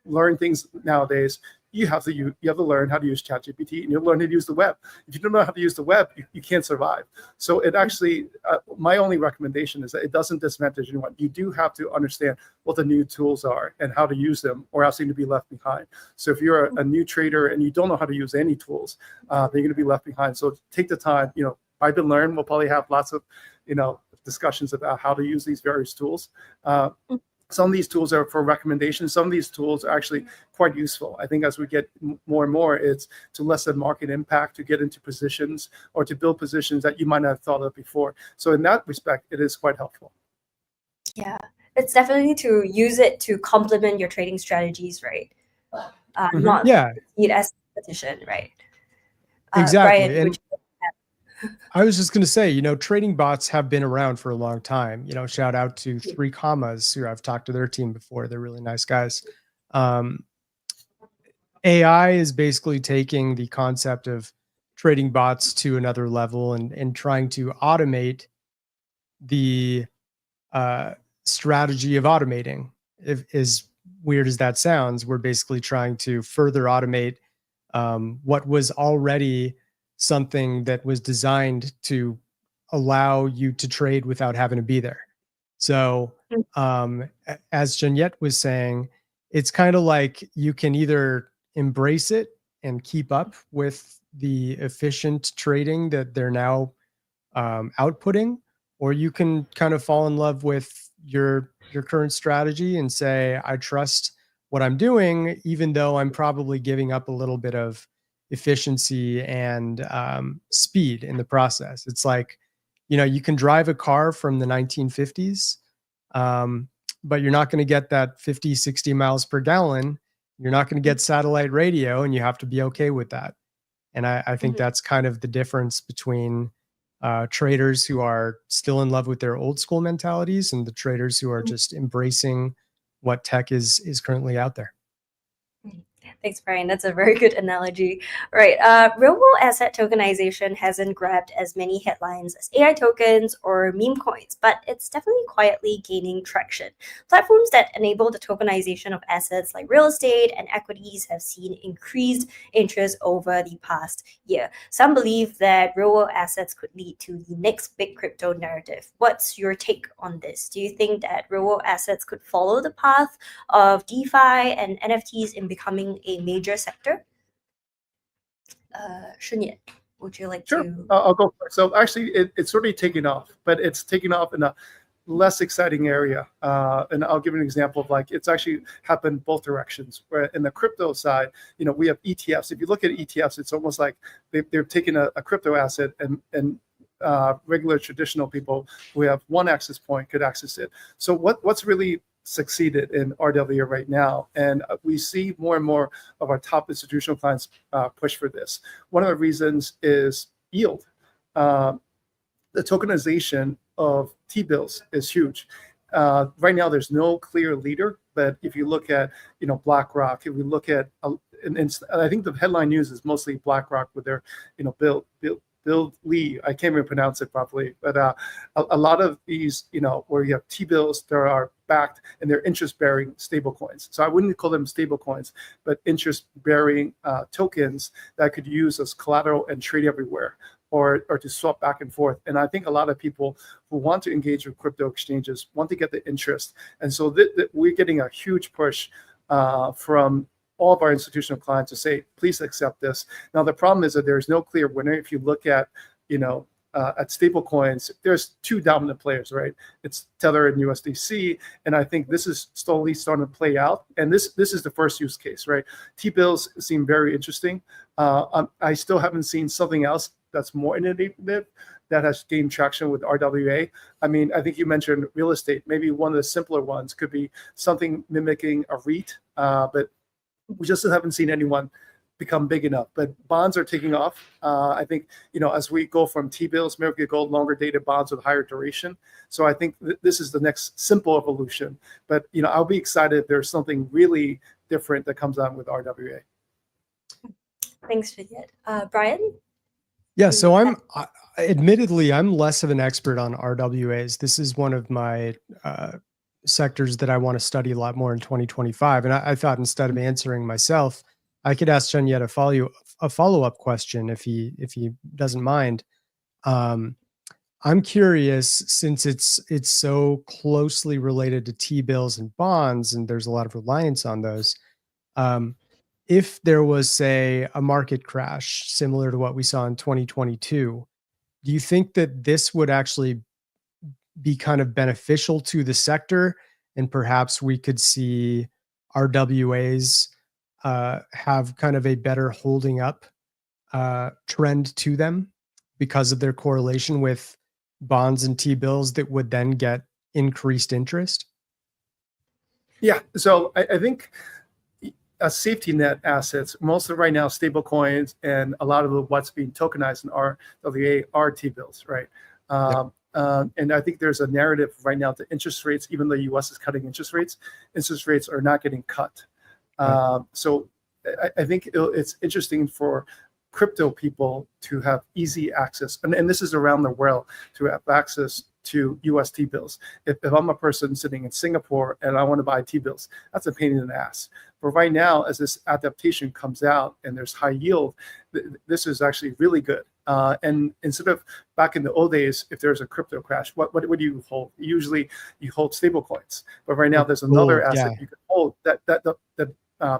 learn things nowadays, you have to learn how to use ChatGPT, and you'll learn how to use the web. If you don't know how to use the web, you can't survive. So it actually, my only recommendation is that it doesn't disadvantage anyone. You do have to understand what the new tools are and how to use them, or else you're going to be left behind. So if you're a new trader and you don't know how to use any tools, then you're going to be left behind. So take the time. Bybit Learn will probably have lots of, discussions about how to use these various tools. Some of these tools are for recommendations. Some of these tools are actually quite useful. I think as we get more and more, it's to lessen market impact, to get into positions or to build positions that you might not have thought of before. So in that respect, it is quite helpful. Yeah, it's definitely to use it to complement your trading strategies, right? Not need as competition, right? Exactly. Brian, I was just going to say, trading bots have been around for a long time. Shout out to 3 Commas, who I've talked to their team before. They're really nice guys. AI is basically taking the concept of trading bots to another level and trying to automate the strategy of automating. As weird as that sounds, we're basically trying to further automate what was already something that was designed to allow you to trade without having to be there. So as Jeanette was saying, it's kind of like you can either embrace it and keep up with the efficient trading that they're now outputting, or you can kind of fall in love with your current strategy and say, I trust what I'm doing, even though I'm probably giving up a little bit of efficiency and speed in the process. It's like, you can drive a car from the 1950s, but you're not going to get that 50, 60 miles per gallon. You're not going to get satellite radio, and you have to be okay with that. And I think that's kind of the difference between traders who are still in love with their old school mentalities and the traders who are just embracing what tech is currently out there. Thanks, Brian. That's a very good analogy. All right. Real-world asset tokenization hasn't grabbed as many headlines as AI tokens or meme coins, but it's definitely quietly gaining traction. Platforms that enable the tokenization of assets like real estate and equities have seen increased interest over the past year. Some believe that real-world assets could lead to the next big crypto narrative. What's your take on this? Do you think that real-world assets could follow the path of DeFi and NFTs in becoming a major sector? Shunyet, would you like to? I'll go first. So actually, it's already taken off, but it's taken off in a less exciting area. And I'll give an example of it's actually happened both directions. Where in the crypto side, we have ETFs. If you look at ETFs, it's almost like they're taking a crypto asset and regular traditional people who have one access point could access it. So what's really succeeded in RWA right now, and we see more and more of our top institutional clients push for this. One of the reasons is yield. The tokenization of T-bills is huge. Right now, there's no clear leader, but if you look at BlackRock, if we look at and I think the headline news is mostly BlackRock with their, Bill Lee. I can't even pronounce it properly, but a lot of these, where you have T-bills that are backed and they're interest-bearing stable coins. So I wouldn't call them stable coins, but interest-bearing tokens that could use as collateral and trade everywhere, or to swap back and forth. And I think a lot of people who want to engage with crypto exchanges want to get the interest. And so we're getting a huge push from all of our institutional clients to say, please accept this. Now, the problem is that there's no clear winner. If you look at, at stable coins, there's two dominant players, right? It's Tether and USDC. And I think this is slowly starting to play out. And this is the first use case, right? T-bills seem very interesting. I still haven't seen something else that's more innovative that has gained traction with RWA. I mean, I think you mentioned real estate. Maybe one of the simpler ones could be something mimicking a REIT, but we just haven't seen anyone become big enough. But bonds are taking off. I think, as we go from T-bills, maybe we could go longer dated bonds with higher duration. So I think this is the next simple evolution. But, I'll be excited if there's something really different that comes out with RWA. Thanks, Vidyet. Brian? Yeah, so admittedly, I'm less of an expert on RWAs. This is one of my sectors that I want to study a lot more in 2025. And I thought instead of answering myself, I could ask Chunyet a follow-up question if he doesn't mind. I'm curious, since it's so closely related to T-bills and bonds, and there's a lot of reliance on those. If there was, say, a market crash similar to what we saw in 2022, do you think that this would actually be kind of beneficial to the sector, and perhaps we could see RWAs have kind of a better holding up trend to them because of their correlation with bonds and T-bills that would then get increased interest? Yeah, so I think safety net assets, most of right now stable coins and a lot of what's being tokenized in RWA are T-bills, right? And I think there's a narrative right now that interest rates, even though the U.S. is cutting interest rates are not getting cut. So I think it's interesting for crypto people to have easy access, and this is around the world, to have access to US T-bills. If I'm a person sitting in Singapore and I want to buy T-bills, that's a pain in the ass. But right now, as this adaptation comes out and there's high yield, this is actually really good. And instead of back in the old days, if there's a crypto crash, what do you hold? Usually you hold stable coins. But right now there's another asset you can hold that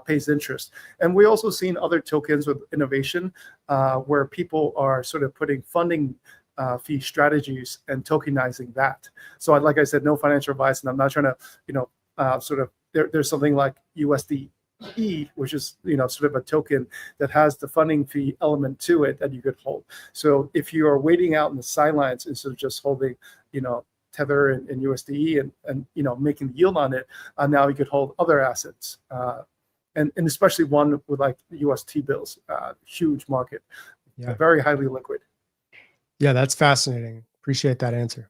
pays interest. And we also seen other tokens with innovation where people are sort of putting funding fee strategies and tokenizing that. So like I said, no financial advice, and I'm not trying to, there's something like USDE, which is, sort of a token that has the funding fee element to it that you could hold. So if you are waiting out in the sidelines instead of just holding, Tether and USDE and making the yield on it, now you could hold other assets. And especially one with like US T-bills, huge market, very highly liquid. Yeah, that's fascinating. Appreciate that answer.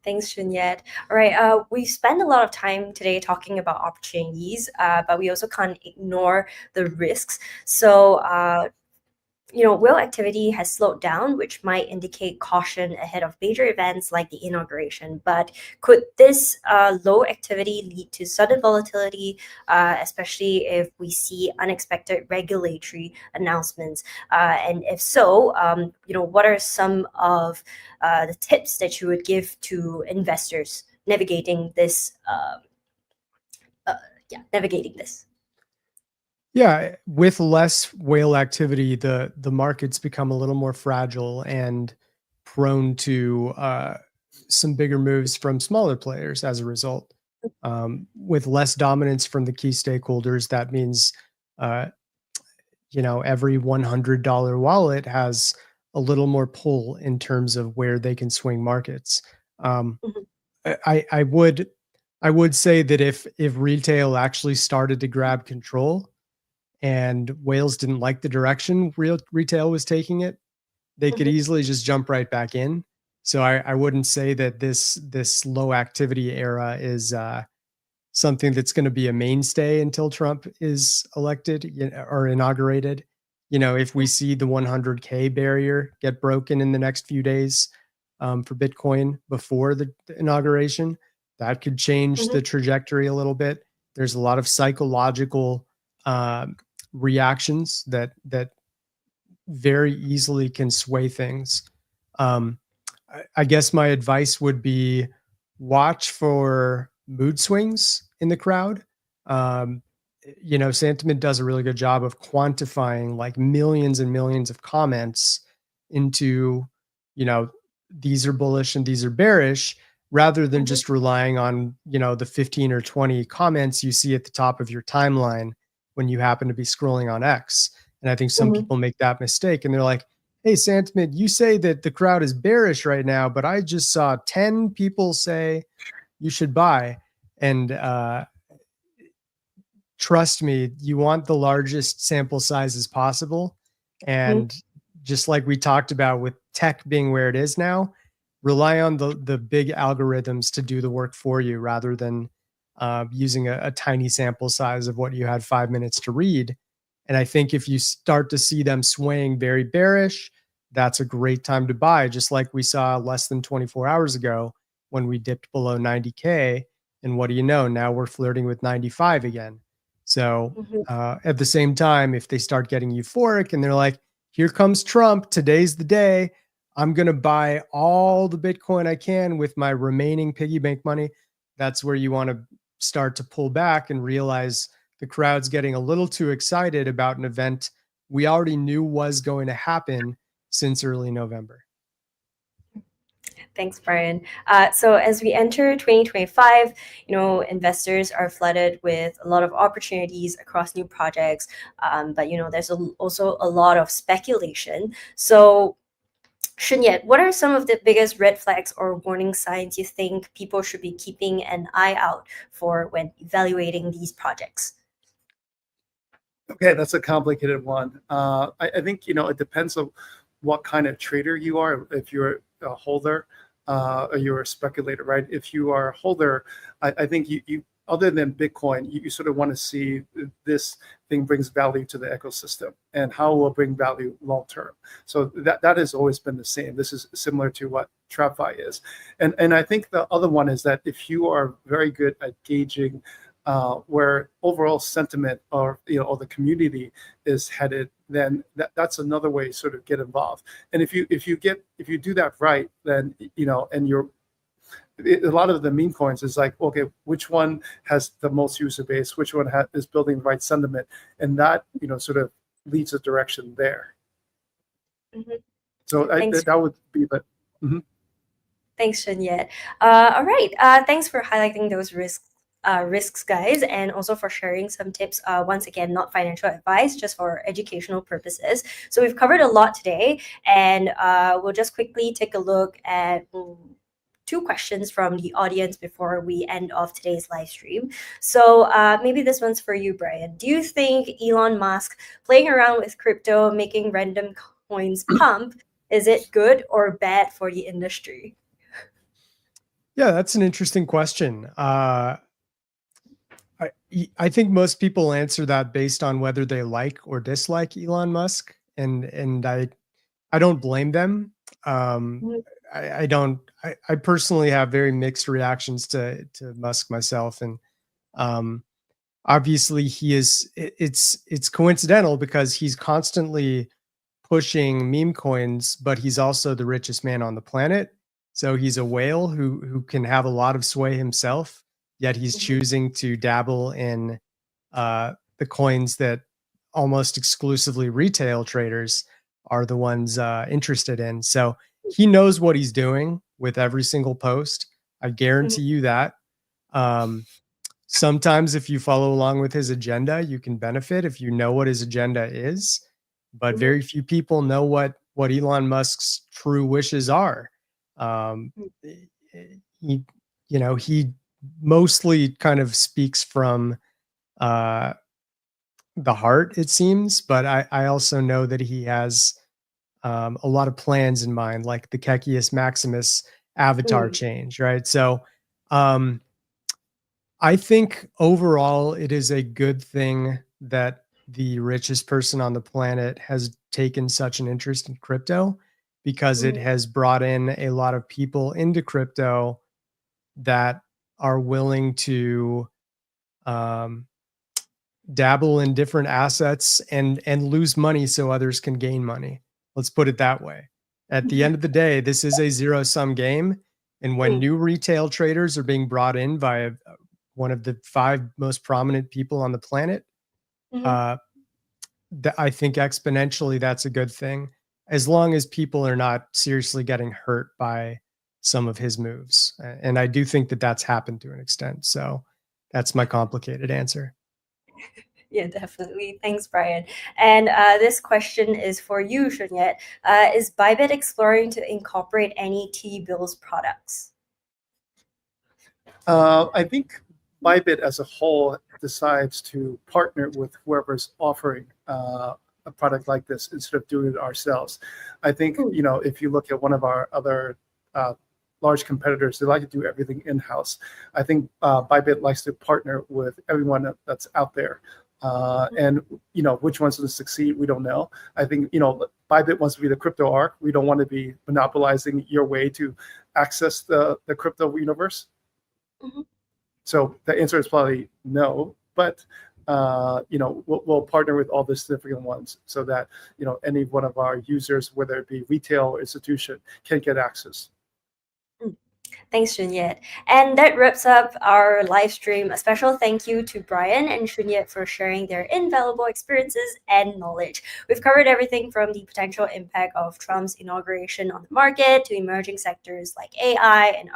Thanks, Chunyet. All right, we spent a lot of time today talking about opportunities, but we also can't ignore the risks. So, whale activity has slowed down, which might indicate caution ahead of major events like the inauguration. But could this low activity lead to sudden volatility, especially if we see unexpected regulatory announcements? And if so, what are some of the tips that you would give to investors navigating this? Navigating this. Yeah, with less whale activity, the markets become a little more fragile and prone to some bigger moves from smaller players as a result. With less dominance from the key stakeholders, that means every $100 wallet has a little more pull in terms of where they can swing markets. I would say that if retail actually started to grab control, and whales didn't like the direction retail was taking it, they could easily just jump right back in. So I wouldn't say that this low activity era is something that's going to be a mainstay until Trump is elected or inaugurated. If we see the 100K barrier get broken in the next few days for Bitcoin before the inauguration, that could change Mhm. the trajectory a little bit. There's a lot of psychological reactions that very easily can sway things. Um, I guess my advice would be watch for mood swings in the crowd. Um, Sentiment does a really good job of quantifying like millions and millions of comments into, you know, these are bullish and these are bearish, rather than Mhm. just relying on, the 15 or 20 comments you see at the top of your timeline when you happen to be scrolling on X. And I think some Mhm. people make that mistake and they're like, hey, Sentiment, you say that the crowd is bearish right now, but I just saw 10 people say you should buy. And trust me, you want the largest sample sizes possible. Mhm. And just like we talked about with tech being where it is now, rely on the big algorithms to do the work for you rather than using a tiny sample size of what you had 5 minutes to read. And I think if you start to see them swaying very bearish, that's a great time to buy, just like we saw less than 24 hours ago when we dipped below 90K. And what do you know? Now we're flirting with 95 again. So Mhm. at the same time, if they start getting euphoric and they're like, here comes Trump, today's the day, I'm going to buy all the Bitcoin I can with my remaining piggy bank money, that's where you want to start to pull back and realize the crowd's getting a little too excited about an event we already knew was going to happen since early November. Thanks, Brian. So as we enter 2025, investors are flooded with a lot of opportunities across new projects, but there's also a lot of speculation. So, Shunyet, what are some of the biggest red flags or warning signs you think people should be keeping an eye out for when evaluating these projects? Okay, that's a complicated one. I think it depends on what kind of trader you are. If you're a holder or you're a speculator, right? If you are a holder, I think you other than Bitcoin, you sort of want to see this thing brings value to the ecosystem and how it will bring value long term. So that has always been the same. This is similar to what TradFi is, and I think the other one is that if you are very good at gauging where overall sentiment or or the community is headed, then that's another way to sort of get involved. And if you do that right, then and a lot of the meme coins is like, okay, which one has the most user base, which one is building the right sentiment, and that sort of leads a direction there. Mhm. So Thanks. that would be the. Mhm. Thanks, Shunyet. All right. Thanks for highlighting those risks, guys, and also for sharing some tips. Once again, not financial advice, just for educational purposes. So we've covered a lot today, and we'll just quickly take a look at two questions from the audience before we end off today's live stream. So maybe this one's for you, Brian. Do you think Elon Musk playing around with crypto, making random coins pump, is it good or bad for the industry? Yeah, that's an interesting question. I think most people answer that based on whether they like or dislike Elon Musk, and I don't blame them. Um, Mhm. I don't. I personally have very mixed reactions to Musk myself, and um, obviously he is. It's coincidental because he's constantly pushing meme coins, but he's also the richest man on the planet. So he's a whale who can have a lot of sway himself, yet he's Mhm. choosing to dabble in the coins that almost exclusively retail traders are the ones interested in. So he knows what he's doing with every single post. I Mhm. guarantee you that. Um, Sometimes, if you follow along with his agenda, you can benefit if you know what his agenda is. But Mhm. very few people know what Elon Musk's true wishes are. Um, he, he mostly kind of speaks from uh, the heart, it seems. But I also know that he has a lot of plans in mind, like the Kekius Maximus avatar Mm. change, right? So um, I think overall it is a good thing that the richest person on the planet has taken such an interest in crypto, because it Mm, has brought in a lot of people into crypto that are willing to um, dabble in different assets and lose money so others can gain money. Let's put it that way. At the end of the day, this is a zero sum game. And when mm, new retail traders are being brought in by one of the 5 most prominent people on the planet, mhm. uh, I think exponentially that's a good thing, as long as people are not seriously getting hurt by some of his moves. And I do think that that's happened to an extent. So that's my complicated answer. Yeah, definitely. Thanks, Brian. And this question is for you, Shunyet. Is Bybit exploring to incorporate any T-bills products? I think Bybit as a whole decides to partner with whoever's offering a product like this instead of doing it ourselves. I think, Mm, if you look at one of our other large competitors, they like to do everything in-house. I think Bybit likes to partner with everyone that's out there. And which one's going to succeed, we don't know. I think Bybit wants to be the crypto arc. We don't want to be monopolizing your way to access the crypto universe. mhm. So the answer is probably no, but we'll partner with all the significant ones so that any one of our users, whether it be retail or institution, can get access. Thanks, Junyet. And that wraps up our live stream. A special thank you to Brian and Junyet for sharing their invaluable experiences and knowledge. We've covered everything from the potential impact of Trump's inauguration on the market to emerging sectors like AI and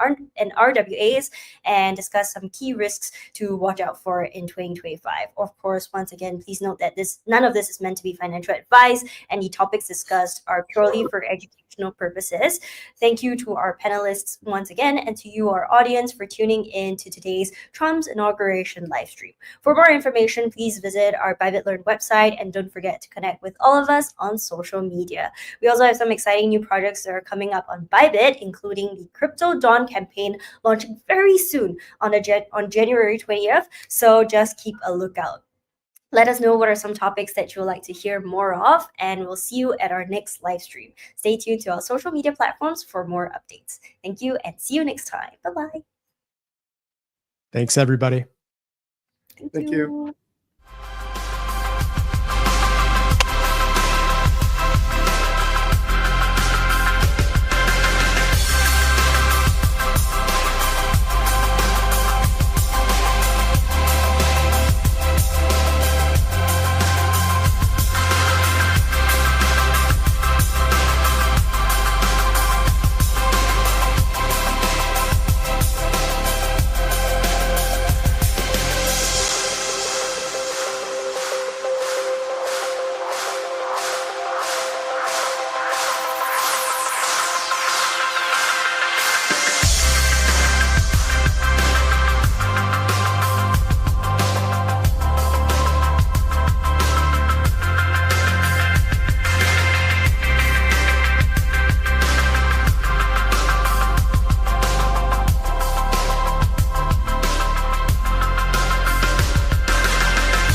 RWAs, and discussed some key risks to watch out for in 2025. Of course, once again, please note that none of this is meant to be financial advice, and the topics discussed are purely for educational purposes. Thank you to our panelists once again, and to you, our audience, for tuning in to today's Trump's inauguration live stream. For more information, please visit our Bybit Learn website, and don't forget to connect with all of us on social media. We also have some exciting new projects that are coming up on Bybit, including the Crypto Dawn campaign launching very soon on January 20th. So just keep a lookout. Let us know what are some topics that you would like to hear more of, and we'll see you at our next live stream. Stay tuned to our social media platforms for more updates. Thank you, and see you next time. Bye-bye. Thanks, everybody. Thank Thank you. you.